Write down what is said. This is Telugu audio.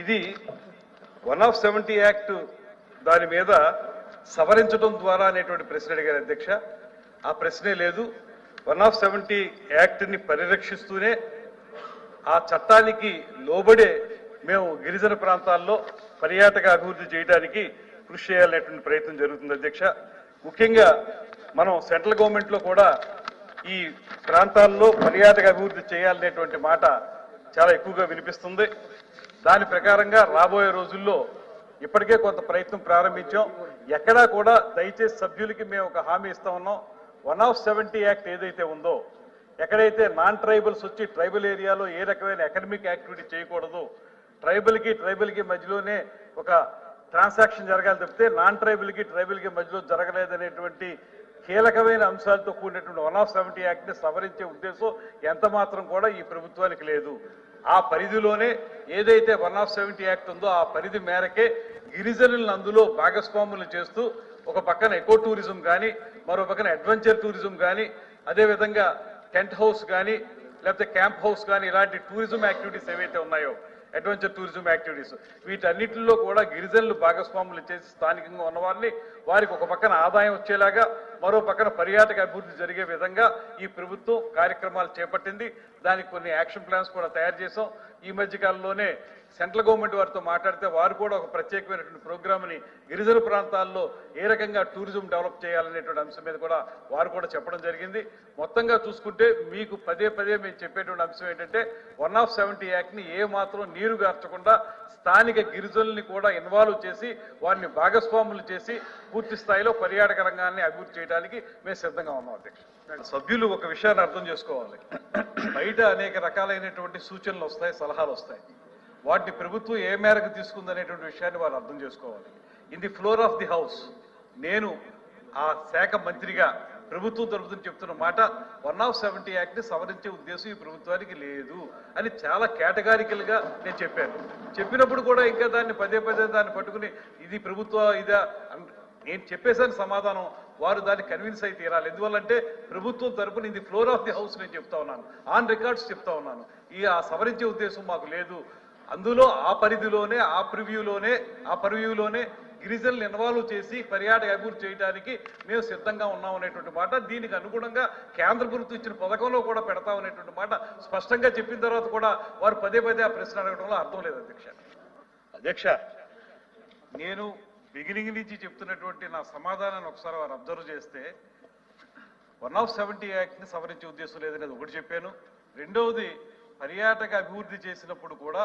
ఇది 170 యాక్ట్ దాని మీద సవరించడం ద్వారా అనేటువంటి ప్రశ్న అడిగారు అధ్యక్ష. ఆ ప్రశ్నే లేదు. 170 యాక్ట్ని పరిరక్షిస్తూనే ఆ చట్టానికి లోబడే మేము గిరిజన ప్రాంతాల్లో పర్యాటక అభివృద్ధి చేయడానికి కృషి చేయాలనేటువంటి ప్రయత్నం జరుగుతుంది అధ్యక్ష. ముఖ్యంగా మనం సెంట్రల్ గవర్నమెంట్లో కూడా ఈ ప్రాంతాల్లో పర్యాటక అభివృద్ధి చేయాలనేటువంటి మాట చాలా ఎక్కువగా వినిపిస్తుంది. దాని ప్రకారంగా రాబోయే రోజుల్లో ఇప్పటికే కొంత ప్రయత్నం ప్రారంభించాం. ఎక్కడా కూడా దయచేసి సభ్యులకి మేము ఒక హామీ ఇస్తా ఉన్నాం. 170 యాక్ట్ ఏదైతే ఉందో, ఎక్కడైతే నాన్ ట్రైబల్స్ వచ్చి ట్రైబల్ ఏరియాలో ఏ రకమైన ఎకనమిక్ యాక్టివిటీ చేయకూడదు, ట్రైబల్కి మధ్యలోనే ఒక ట్రాన్సాక్షన్ జరగాలి తప్పితే నాన్ ట్రైబల్కి మధ్యలో జరగలేదనేటువంటి కీలకమైన అంశాలతో కూడినటువంటి 170 యాక్ట్ని సవరించే ఉద్దేశం ఎంత మాత్రం కూడా ఈ ప్రభుత్వానికి లేదు. ఆ పరిధిలోనే ఏదైతే 170 యాక్ట్ ఉందో ఆ పరిధి మేరకే గిరిజనులను అందులో భాగస్వాములు చేస్తూ ఒక పక్కన ఎకో టూరిజం కానీ, మరో పక్కన అడ్వెంచర్ టూరిజం కానీ, అదేవిధంగా టెంట్ హౌస్ కానీ, లేకపోతే క్యాంప్ హౌస్ కానీ, ఇలాంటి టూరిజం యాక్టివిటీస్ ఏవైతే ఉన్నాయో, అడ్వెంచర్ టూరిజం యాక్టివిటీస్, వీటన్నిటిలో కూడా గిరిజనులు భాగస్వాములు చేసి స్థానికంగా ఉన్నవారిని వారికి ఒక పక్కన ఆదాయం వచ్చేలాగా, మరో పక్కన పర్యాటక అభివృద్ధి జరిగే విధంగా ఈ ప్రభుత్వం కార్యక్రమాలు చేపట్టింది. దానికి కొన్ని యాక్షన్ ప్లాన్స్ కూడా తయారు చేసాం. ఈ మధ్య కాలంలోనే సెంట్రల్ గవర్నమెంట్ వారితో మాట్లాడితే వారు కూడా ఒక ప్రత్యేకమైనటువంటి ప్రోగ్రామ్ని గిరిజన ప్రాంతాల్లో ఏ రకంగా టూరిజం డెవలప్ చేయాలనేటువంటి అంశం మీద కూడా వారు కూడా చెప్పడం జరిగింది. మొత్తంగా చూసుకుంటే మీకు పదే మేము చెప్పేటువంటి అంశం ఏంటంటే 170 యాక్ట్ని ఏ మాత్రం నీరు గార్చకుండా స్థానిక గిరిజనుల్ని కూడా ఇన్వాల్వ్ చేసి వారిని భాగస్వాములు చేసి పూర్తి స్థాయిలో పర్యాటక రంగాన్ని అభివృద్ధి చేయడానికి మేము సిద్ధంగా ఉన్నాం అధ్యక్ష. సభ్యులు ఒక విషయాన్ని అర్థం చేసుకోవాలి. బయట అనేక రకాలైనటువంటి సూచనలు వస్తాయి, సలహాలు వస్తాయి. వాటిని ప్రభుత్వం ఏ మేరకు తీసుకుందనేటువంటి విషయాన్ని వారు అర్థం చేసుకోవాలి. In the floor of the house నేను ఆ శాఖ మంత్రిగా ప్రభుత్వం తరపున చెప్తున్న మాట 170 యాక్ట్ని సవరించే ఉద్దేశం ఈ ప్రభుత్వానికి లేదు అని చాలా కేటగారికల్గా నేను చెప్పాను. చెప్పినప్పుడు కూడా ఇంకా దాన్ని పదే దాన్ని పట్టుకుని ఇది ప్రభుత్వ ఇదా నేను చెప్పేసాను సమాధానం. వారు దాన్ని కన్విన్స్ అయితే తీరాలి. ఎందువల్లంటే ప్రభుత్వం తరపున ఇది ఫ్లోర్ ఆఫ్ ది హౌస్ నేను చెప్తా ఉన్నాను, ఆన్ రికార్డ్స్ చెప్తా ఉన్నాను. ఆ సవరించే ఉద్దేశం మాకు లేదు. అందులో ఆ పరిధిలోనే ఆ పర్వ్యూలోనే గిరిజనులు ఇన్వాల్వ్ చేసి పర్యాటక అభివృద్ధి చేయడానికి మేము సిద్ధంగా ఉన్నాం అనేటువంటి మాట, దీనికి అనుగుణంగా కేంద్ర ప్రభుత్వం ఇచ్చిన పథకంలో కూడా పెడతాం అనేటువంటి మాట స్పష్టంగా చెప్పిన తర్వాత కూడా వారు పదే ఆ ప్రశ్న అడగడంలో అర్థం లేదు అధ్యక్ష. నేను బిగినింగ్ నుంచి చెప్తున్నటువంటి నా సమాధానాన్ని ఒకసారి వారు అబ్జర్వ్ చేస్తే 170 యాక్ట్ని సవరించే ఉద్దేశం లేదనేది ఒకటి చెప్పాను. రెండవది, పర్యాటక అభివృద్ధి చేసినప్పుడు కూడా